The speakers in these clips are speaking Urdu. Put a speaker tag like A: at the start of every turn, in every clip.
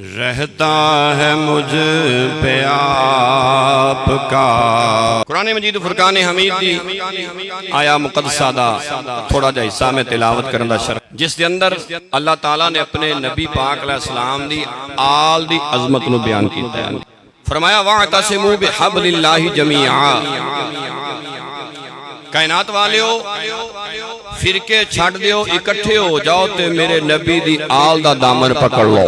A: رہتا ہے مجھ پہ آپ کا۔ قرآن مجید فرقان حمید دی آیا مقدسہ دا تھوڑا جا حصہ میں تلاوت کرن دا شرف، جس دے اندر اللہ تعالیٰ نے اپنے نبی پاک علیہ السلام دی آل دی عظمت نو بیان کیتا ہے۔ فرمایا وَاعْتَصِمُوا بِحَبْلِ اللَّهِ جَمِيعًا، کائنات والیو فرقے چھڑ دیو، اکٹھے ہو جاؤ تے میرے نبی دی آل دا دامن پکڑ لو،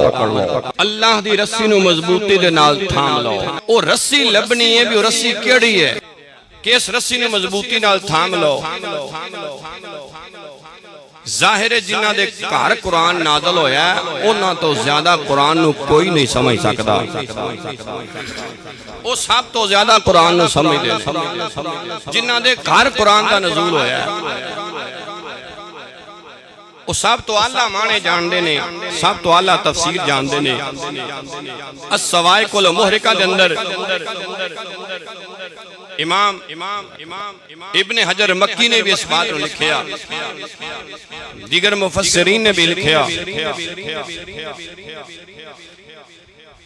A: اللہ دی رسی نو مضبوطی دے نال تھام لو۔ او رسی لبنی ہے بھی، او رسی کیڑی ہے کہ اس رسی نو مضبوطی نال تھام لو۔ ظاہر جنہ دے گھر قرآن نازل ہویا ہے انہاں تو زیادہ قرآن نو کوئی نہیں سمجھ سکتا، وہ سب تو زیادہ قرآن نو سمجھ دے جنہ دے گھر قرآن دا نزول ہویا ہے، وہ سب تو اللہ مانے جان دے نے، سب تو اللہ تفسیر جان دے نے۔ السوائق المحرقہ دے اندر امام ابن حجر مکی نے بھی اس بات کو لکھیا، دیگر مفسرین نے بھی لکھیا۔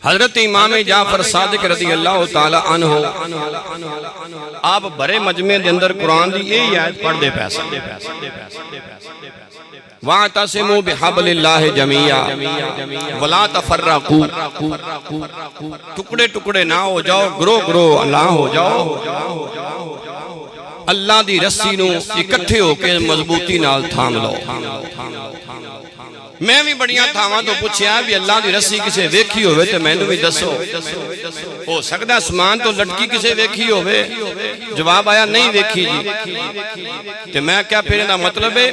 A: حضرت امام جعفر صادق رضی اللہ تعالی عنہ آپ بڑے مجمع دے اندر قرآن دی یہ آیت پڑھ دے پیسے وَاعْتَصِمُوا بِحَبْلِ اللَّهِ جَمِيعًا وَلَا تَفَرَّقُوا، ٹکڑے ٹکڑے نہ ہو جاؤ، گروہ گروہ نہ ہو جاؤ، اللہ دی رسی نو اکٹھے ہو کے مضبوطی نال تھام لو۔ میں بھی بڑیاں تھاواں تو پوچھیا بھی اللہ دی رسی کسے ویکھی ہوئے تے میں نے بھی دسو، ہو سکتا اسمان تو لٹکی کسے ویکھی ہوئے؟ جواب آیا نہیں ویکھی جی۔ تے میں کیا پھر دا مطلب ہے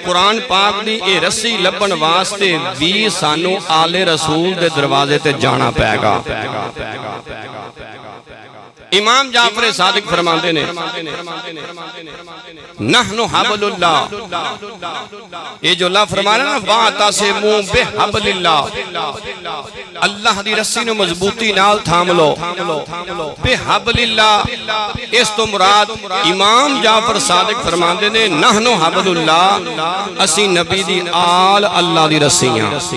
A: قرآن پاک دی اے رسی لبن واسطے بھی سانو آل رسول دے دروازے تے جانا پائے گا۔ امام جعفر صادق فرماندے نے نحن حبل اللہ، یہ جو اللہ فرمانا نا وَاعْتَصِمُوا بِحَبْلِ اللَّهِ، اللہ دی رسی نو مضبوطی نال تھام لو۔ بِحَبْلِ اللَّهِ اس تو مراد امام جعفر صادق فرماندے نے نحن حبل اللہ، اسی نبی دی آل اللہ دی رسیاں۔